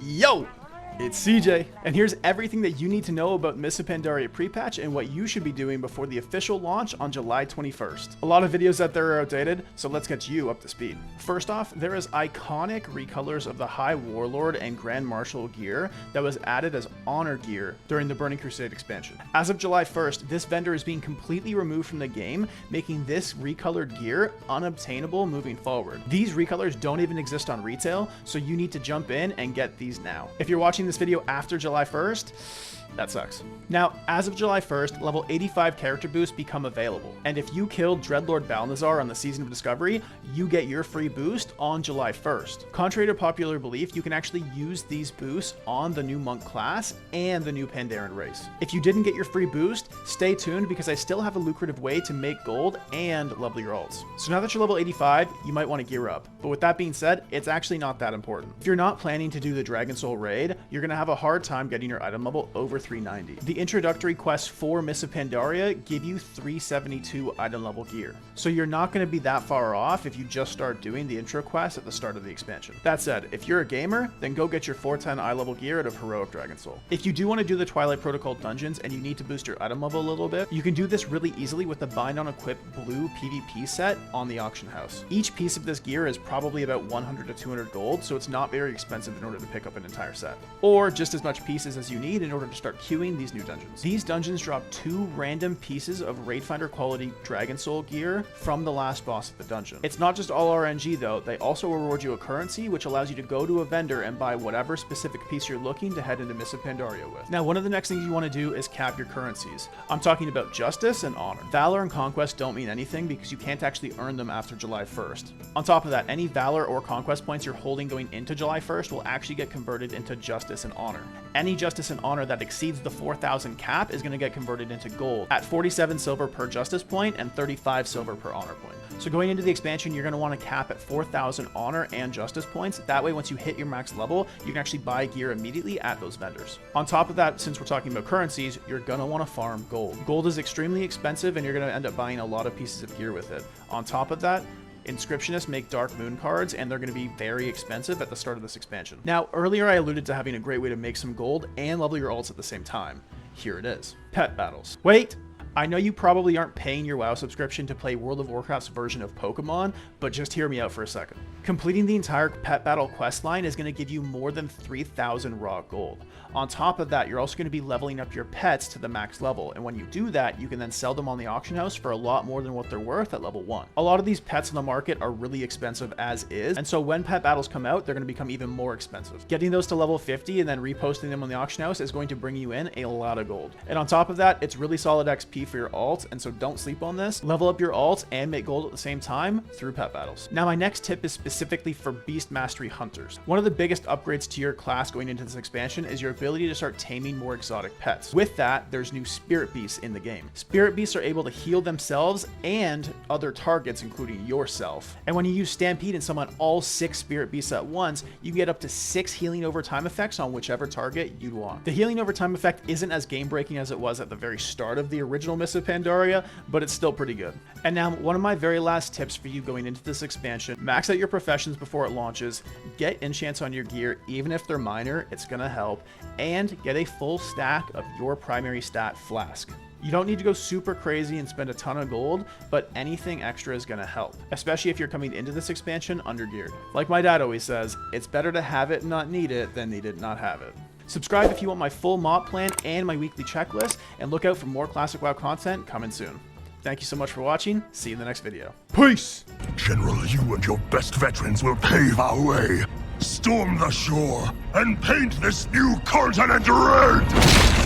Yo! It's CJ, and here's everything that you need to know about Mists of Pandaria pre-patch and what you should be doing before the official launch on July 21st. A lot of videos out there are outdated, so let's get you up to speed. First off, there is iconic recolors of the High Warlord and Grand Marshal gear that was added as honor gear during the Burning Crusade expansion. As of July 1st, this vendor is being completely removed from the game, making this recolored gear unobtainable moving forward. These recolors don't even exist on retail, so you need to jump in and get these now. If you're watching this video after July 1st, that sucks. Now, as of July 1st, level 85 character boosts become available. And if you killed Dreadlord Balnazar on the Season of Discovery, you get your free boost on July 1st. Contrary to popular belief, you can actually use these boosts on the new Monk class and the new Pandaren race. If you didn't get your free boost, stay tuned because I still have a lucrative way to make gold and level your alts. So now that you're level 85, you might want to gear up. But with that being said, it's actually not that important. If you're not planning to do the Dragon Soul raid, you're going to have a hard time getting your item level over 390. The introductory quests for Mists of Pandaria give you 372 item level gear. So you're not going to be that far off if you just start doing the intro quests at the start of the expansion. That said, if you're a gamer, then go get your 410 eye level gear out of Heroic Dragon Soul. If you do want to do the Twilight Protocol dungeons and you need to boost your item level a little bit, you can do this really easily with the Bind on Equip blue PvP set on the auction house. Each piece of this gear is probably about 100 to 200 gold, so it's not very expensive in order to pick up an entire set. Or just as much pieces as you need in order to start queuing these new dungeons. These dungeons drop 2 random pieces of Raid Finder quality Dragon Soul gear from the last boss of the dungeon. It's not just all RNG though, they also reward you a currency which allows you to go to a vendor and buy whatever specific piece you're looking to head into Mists of Pandaria with. Now, one of the next things you want to do is cap your currencies. I'm talking about Justice and Honor. Valor and Conquest don't mean anything because you can't actually earn them after July 1st. On top of that, any Valor or Conquest points you're holding going into July 1st will actually get converted into Justice and Honor. Any Justice and Honor that exceeds the 4,000 cap is going to get converted into gold at 47 silver per Justice point and 35 silver per Honor point. So going into the expansion, you're going to want to cap at 4,000 Honor and Justice points. That way, once you hit your max level, you can actually buy gear immediately at those vendors. On top of that, since we're talking about currencies, you're going to want to farm gold. Gold is extremely expensive and you're going to end up buying a lot of pieces of gear with it. On top of that, Inscriptionists make Dark Moon cards, and they're going to be very expensive at the start of this expansion. Now, earlier I alluded to having a great way to make some gold and level your alts at the same time. Here it is. Pet battles. Wait! I know you probably aren't paying your WoW subscription to play World of Warcraft's version of Pokemon, but just hear me out for a second. Completing the entire pet battle quest line is going to give you more than 3,000 raw gold. On top of that, you're also going to be leveling up your pets to the max level, and when you do that, you can then sell them on the auction house for a lot more than what they're worth at level 1. A lot of these pets on the market are really expensive as is, and so when pet battles come out, they're going to become even more expensive. Getting those to level 50 and then reposting them on the auction house is going to bring you in a lot of gold. And on top of that, it's really solid XP for your alt, and so don't sleep on this. Level up your alt and make gold at the same time through pet battles. Now, my next tip is specifically for Beast Mastery Hunters. One of the biggest upgrades to your class going into this expansion is your ability to start taming more exotic pets. With that, there's new Spirit Beasts in the game. Spirit Beasts are able to heal themselves and other targets, including yourself. And when you use Stampede and summon all 6 Spirit Beasts at once, you get up to 6 healing over time effects on whichever target you'd want. The healing over time effect isn't as game-breaking as it was at the very start of the original Mists of Pandaria, but it's still pretty good. And now, one of my very last tips for you going into this expansion: max out your professions before it launches, get enchants on your gear, even if they're minor, it's gonna help, and get a full stack of your primary stat flask. You don't need to go super crazy and spend a ton of gold, but anything extra is gonna help, especially if you're coming into this expansion undergeared. Like my dad always says, it's better to have it and not need it than need it and not have it. Subscribe if you want my full mop plan and my weekly checklist, and look out for more Classic WoW content coming soon. Thank you so much for watching. See you in the next video. Peace! General, you and your best veterans will pave our way. Storm the shore and paint this new continent red!